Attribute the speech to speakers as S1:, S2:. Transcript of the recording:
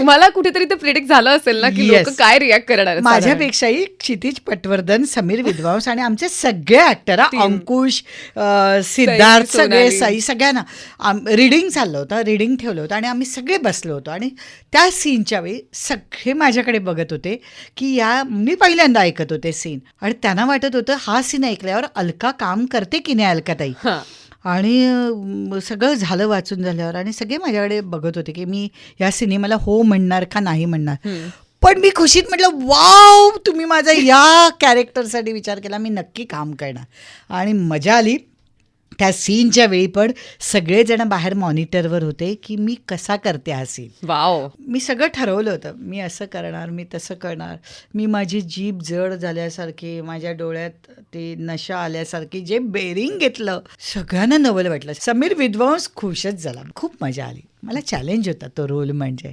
S1: तुम्हाला कुठेतरी ते प्रिडिक्ट झालं असेल ना की
S2: Yes.
S1: लोक काय रिॲक्ट करणार आहेत साधारण?
S2: माझ्यापेक्षाही क्षितिज पटवर्धन, समीर विद्वांस आणि आमचे सगळे ऍक्टर,
S1: Team.
S2: अंकुश, सिद्धार्थ, सगळे
S1: सोनाली.
S2: सगळ्यांना रिडिंग चाललं होतं, रिडिंग ठेवलं होतं आणि आम्ही सगळे बसलो होतो आणि त्या सीनच्या वेळी सगळे माझ्याकडे बघत होते की मी पहिल्यांदा ऐकत होते सीन आणि त्यांना वाटत होतं हा सीन ऐकल्यावर अलका काम करते की नाही अलकाताई.
S1: हां.
S2: आणि सगळं झालं वाचून झाल्यावर आणि सगळे माझ्याकडे बघत होते की मी या सिनेमाला हो म्हणणार का नाही म्हणणार. पण मी खुशीत म्हटलं वाव, तुम्ही माझा या कॅरेक्टरसाठी विचार केला, मी नक्की काम करणार. आणि मजा आली. त्या सीनच्या वेळी पण सगळेजण बाहेर मॉनिटरवर होते की मी कसा करते हा सीन.
S1: वाव.
S2: मी सगळं ठरवलं होतं, मी असं करणार, मी तसं करणार. मी माझी जीभ जड झाल्यासारखी, माझ्या डोळ्यात ते नशा आल्यासारखी जे बेरिंग घेतलं, सगळ्यांना नवल वाटलं. समीर विद्वांस खुशच झाला. खूप मजा आली. मला चॅलेंज होता तो रोल म्हणजे.